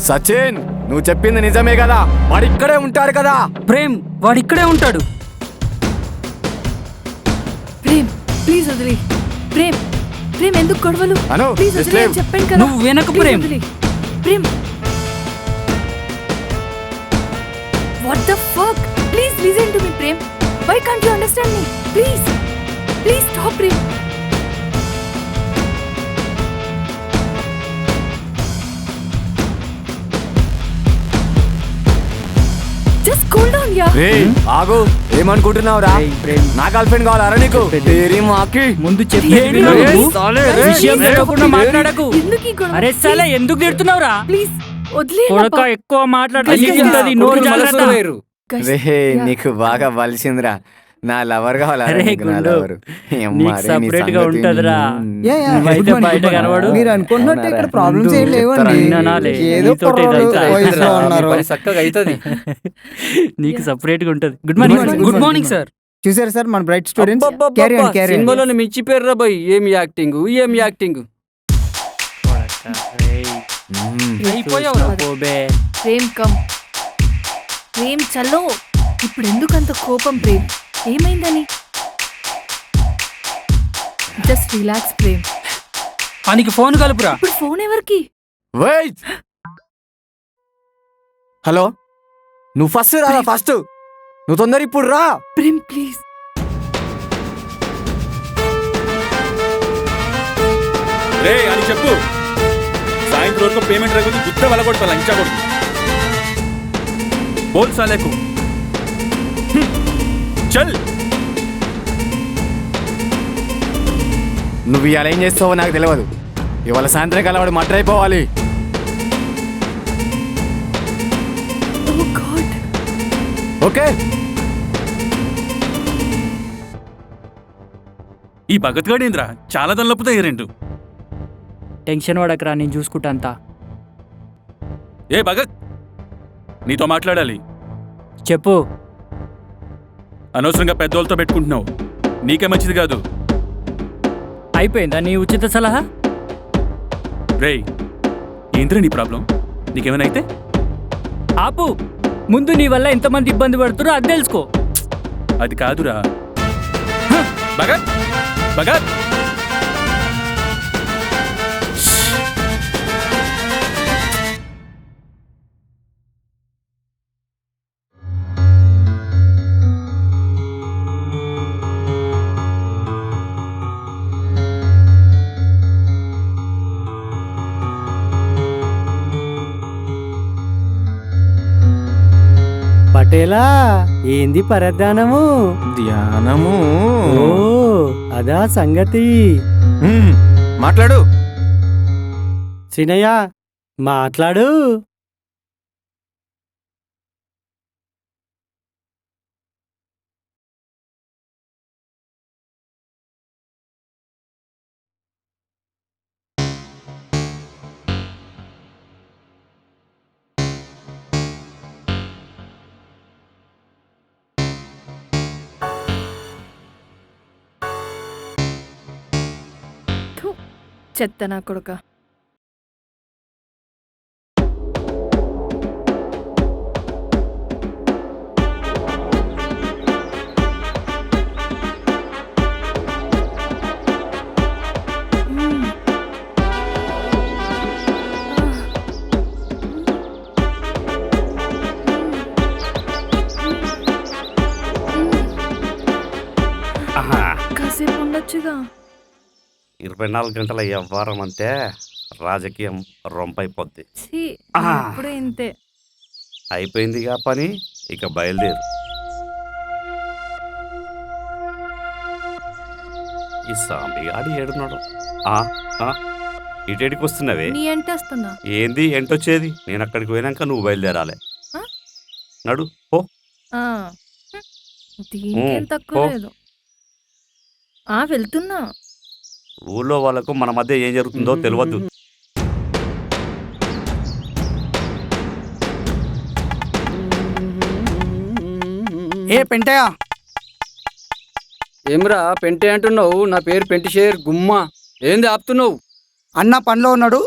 సచిన్, నువ్వు చెప్పింది నిజమే కదా? వాడు ఇక్కడే ఉంటాడు కదా? ప్రేమ్ వాడిక్కడే ఉంటాడు. ప్రేమ్ ప్లీజ్ వదిలే. ప్రేమ్ ప్రేమ్ ఎందుకు గొడవలు? అను, ప్లీజ్ just వదిలే leave. అని చెప్పాను కదా. నువ్వు వెనక Please ప్రేమ్. వదిలే. Prem what the fuck? Please listen to me, Prem. Why can't you understand me? Please stop, Prem. Just cool down, yeah. ఆగు, ఏమనుకుంటున్నావురా? నా గర్ల్ ఫ్రెండ్ కావాలరా నీకు? తేరీ మాకి ముందు ఏంటి నువ్వు? విషయం లేకుండా మాట్లాడకు. ఎందుకు ఈ గొడవ? అరే సాలే, ఎందుకు తిడుతున్నావురా? ప్లీజ్ వదిలే. కొడక ఎక్కువ మాట్లాడుతుంది. నోరు జాగ్రత్త. రే, నీకు బాగా బలిసిందిరా. నా లవర్ కావాలా? అరే గుండు, నీకు సెపరేట్ గా ఉంటదిరా. నువ్వైతే బయట కనబడు. మీరు అనుకున్నట్టు ఇక్కడ ప్రాబ్లమ్స్ ఏం లేవండి. ఏదో వయసులో ఉన్నారు. చక్కగా అవుతుంది. నీకు సెపరేట్ గా ఉంటది. Good morning. Good morning sir. చూసారు సార్ మన bright students. Carry on carry on. సినిమాలో మించి పేరు రా బాయ్. ఏం యాక్టింగ్. ప్రేమ్ కమ్. ప్రేమ్ చలో. ఇప్పుడు ఎందుకంత కోపం ప్రేమ్? ఏమైందని? Just relax Prem. పనికి ఫోన్ కలుపురా. ఇప్పుడు ఫోన్ ఎవరికి? వెయిట్. హలో, నువ్వు ఫస్ట్ రా. ఫస్ట్ నువ్వు తొందర ఇప్పుడు రా. ప్రేమ్ ప్లీజ్. రే అని చెప్పు. సాయంత్రం వరకు పేమెంట్ రాకపోతే గుత్త వెళ్ళగొట్టాల. ఇంకా కొట్టు. బోల్ సాలేకు. చల్. నువ్వు ఇవాళ ఏం చేస్తావో నాకు తెలియదు. ఇవాళ సాయంత్రం కల్లా వాడు మటర్ అయిపోవాలి. ఓ గాడ్. ఓకే. ఈ భగత్ గాడేంద్రా చాలా తలనొప్పుతా ఏంటంటూ. టెన్షన్ పడకరా, నేను చూసుకుంటా అంతా. ఏ భగత్, నీతో మాట్లాడాలి. చెప్పు. అనవసరంగా పెద్దోళ్ళతో పెట్టుకుంటున్నావు. నీకే మంచిది కాదు. అయిపోయిందా నీ ఉచిత సలహా? రేయ్, ఏంద్రా నీ ప్రాబ్లం? నీకేమైనా అయితే? ఆపు. ముందు నీ వల్ల ఎంతమంది ఇబ్బంది పడుతురో అది తెలుసుకో. అది కాదురా. భగత్ భగత్ పటేలా, ఏంది పరధ్యానము? ధ్యానము. ఓ అదా సంగతి. మాట్లాడు. శ్రీనయ్య మాట్లాడు. చెత్త నా కొడుక. కాసేపు ఉండొచ్చుగా. 24 గంటల వ్యవహారం అంతే రాజకీయం రొంపైపోద్ది. ఇప్పుడు ఇంతే. అయిపోయిందిగా పని, ఇక బయలుదేరు. ఈ సాంబిగాడి ఏడున్నాడు. ఇటేడికి వస్తున్నావే? నీ ఎంట వస్తుందా? ఏంది ఎంటొచ్చేది? నేను అక్కడికి పోయినాక నువ్వు బయలుదేరాలి. నడు పో. దీనికేం తక్కువ లేదు. వెళ్తున్నా. ఊళ్ళో వాళ్ళకు మన మధ్య ఏం జరుగుతుందో తెలియదు. ఏ పెంటయ్య, ఏమ్రా పెంటే అంటున్నావు? నా పేరు పెంటిషేర్ గుమ్మ. ఏంది ఆపుతున్నావు? అన్న పనిలో ఉన్నాడు,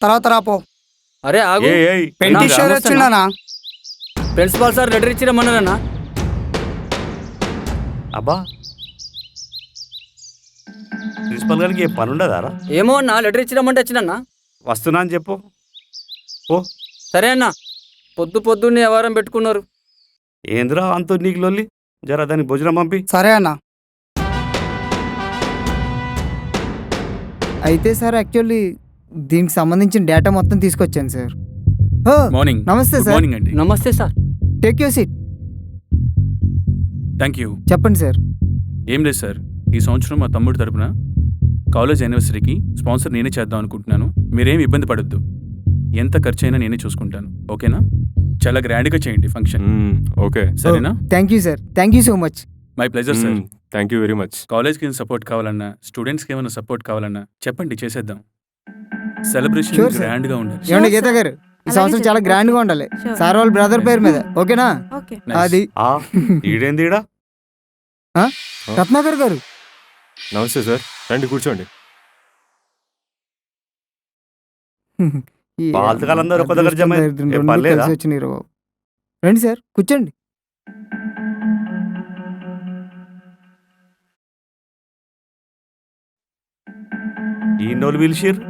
తర్వాత రాపో. అరే ఆగు. ఏయ్ పెయింట్ షేర్ వచ్చిండనా? ప్రిన్సిపాల్ సార్ లెటర్ ఇచ్చిరమ్మన్నారన్నా. అబ్బా ప్రిన్సిపల్ గారికి ఏ పని ఉండదారా? ఏమో అన్నా, లెటర్ ఇచ్చిరమ్మంటే వచ్చినన్నా. వస్తున్నా అని చెప్పు. ఓ సరే అన్నా. పొద్దున్నే వ్యవహారం పెట్టుకున్నారు. ఏంద్రా అంత నీకు లొల్లి? జరా దానికి భోజనం పంపి. సరే అన్న. అయితే సార్ యాక్చువల్లీ దీనికి సంబంధించిన డేటా మొత్తం తీసుకొచ్చాను సార్. Oh, morning. నమస్తే గుడ్ సార్. మార్నింగ్ అండి. నమస్తే sir. Take your seat. Thank you. చెప్పండి సార్. ఏం లేదు సార్, ఈ సంవత్సరం మా తమ్ముడి తరపున కాలేజ్ యానివర్సరీకి స్పాన్సర్ నేనే చేద్దాం అనుకుంటున్నాను. మీరేం ఇబ్బంది పడొద్దు. ఎంత ఖర్చు అయినా నేనే చూసుకుంటాను. ఓకేనా? చాలా గ్రాండ్గా చేయండి ఫంక్షన్. ఓకే, సరేనా? Thank you sir. Thank you so much. My pleasure sir. Thank you very much. కాలేజ్కి సపోర్ట్ కావాలన్నా, స్టూడెంట్స్కి ఏమైనా సపోర్ట్ కావాలన్నా చెప్పండి, చేసేద్దాం. Celebration Sure, sir. గ్రాండ్గా ఉండాలి. ఏమండి గీత గారు, ఈ సంవత్సరం చాలా గ్రాండ్ గా ఉండాలి. సార్ వాళ్ళ బ్రదర్ పేరు మీద. ఓకేనా? ఓకే. Nice. అది ఆ ఈడేంది ఈడ? రత్నాకర్ గారు. నమస్తే సార్, రండి కూర్చోండి. ఈ పాతకాలందరూ ఒక దగ్గర జమ అయ్యారు. దరిద్రం ఏం రెండు పర్లేదా? కలిసి వచ్చినాయి రా బాబు. రండి సార్, కూర్చోండి. ఈ నోళ్ళు పిలిచిర్రు?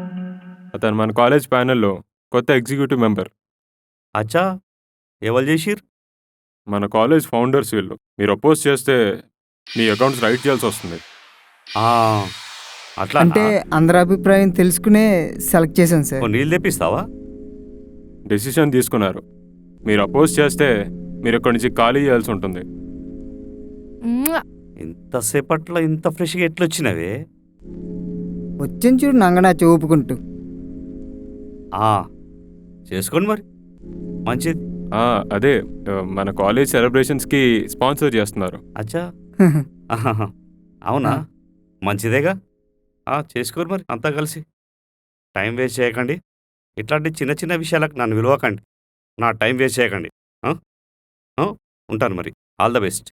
అతను మన కాలేజ్ ప్యానెల్లో కొత్త ఎగ్జిక్యూటివ్ మెంబర్. అచ్చా, ఎవరు చేసిర్రు? మన కాలేజ్ ఫౌండర్స్ వీళ్ళు. మీరు అపోజ్ చేస్తే మీ అకౌంట్స్ రైట్ చేయాల్సి వస్తుంది. ఆ, అట్లా అంటే అందరి అభిప్రాయం తెలుసుకునే సెలెక్ట్ చేశాను సార్. నీళ్ళు తెప్పిస్తావా? డెసిషన్ తీసుకున్నారు. మీరు అపోజ్ చేస్తే మీరు ఇక్కడి నుంచి ఖాళీ చేయాల్సి ఉంటుంది. ఇంతసేపట్లో ఇంత ఫ్రెష్గా ఎట్లొచ్చినవే? వచ్చిన చూడు నంగనా చూపుకుంటూ. ఆ, చేసుకోండి మరి, మంచిది. అదే మన కాలేజ్ సెలబ్రేషన్స్కి స్పాన్సర్ చేస్తున్నారు. అచ్చా, ఆహాహా. అవునా? మంచిదేగా. చేసుకోరు మరి అంతా కలిసి. టైం వేస్ట్ చేయకండి. ఇట్లాంటి చిన్న చిన్న విషయాలకు నన్ను విలువకండి. నా టైం వేస్ట్ చేయకండి. ఉంటాను మరి. All the best.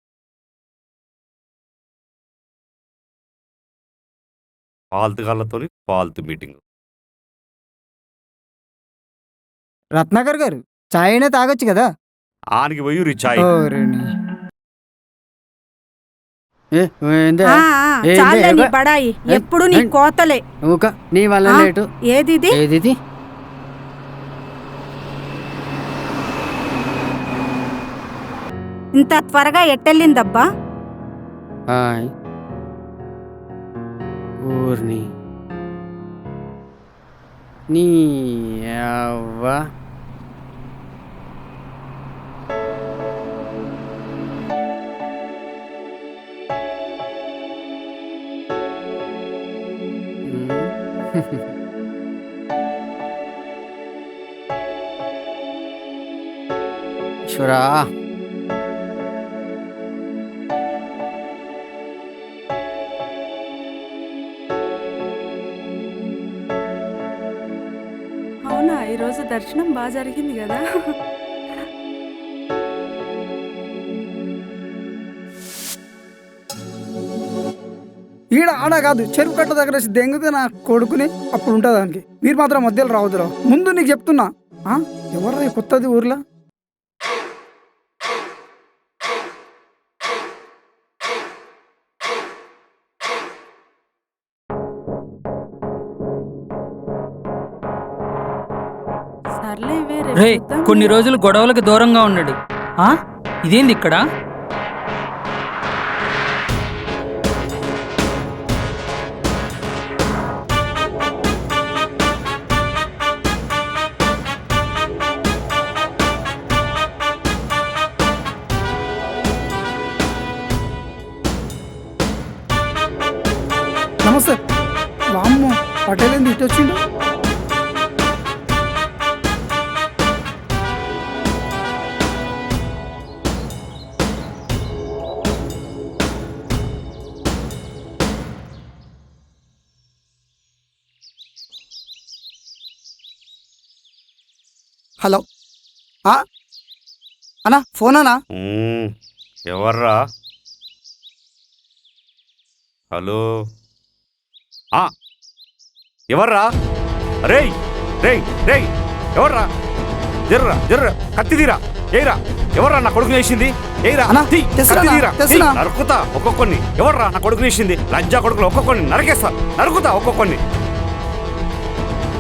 ఫాల్తుగాళ్ళతో ఫాల్తు మీటింగ్. రత్నాకర్ గారు, చాయ్ అయినా తాగొచ్చు కదా. ఆనికి పోయి రిచాయ్. ఓరేని. చాలే నీ బడాయి, ఎప్పుడు నీ కోతలే. నీ వల్ల లేటు. ఏది ఏది? ఇంత త్వరగా ఎట్టెళ్ళిందబ్బా? ఊర్ని నీ అవ్వ. ఈశ్వరా, అవునా, ఈరోజు దర్శనం బాగా జరిగింది కదా. ఈడ ఆడ కాదు, చెరువు కట్ట దగ్గర దెంగితే నా కొడుకుని అప్పుడు ఉంటుంది దానికి. మీరు మాత్రం మధ్యలో రావద్దురా. ముందు నీకు చెప్తున్నా. ఎవరా కొత్తది ఊర్లో? సర్లే, రే, కొన్ని రోజులు గొడవలకు దూరంగా ఉన్నాడు. ఇదేంది ఇక్కడ? నమస్తే. వామ్మో, పటేల్ ఏంది ఇటు వచ్చిండు? హలో అన్నా, ఫోన్ అన్నా? ఎవర్రా? హలో, ఎవర్రా? రేయ్ రేయ్ రేయ్ ఎవర్రా జర్రా జర్రా కత్తి తీరా ఏరా ఎవర్రా నా కొడుకుని వేసింది ఏరా అన్నా, తీ, తెస్తున్నా, కత్తి తీరా, తీ. తెస్తున్నా. నరుకుతా ఒక్కొక్కడిని ఎవర్రా నా కొడుకుని వేసింది లంజా కొడుకులు ఒక్కొక్కడిని నరికేస్తా నరుకుతా ఒక్కొక్కడిని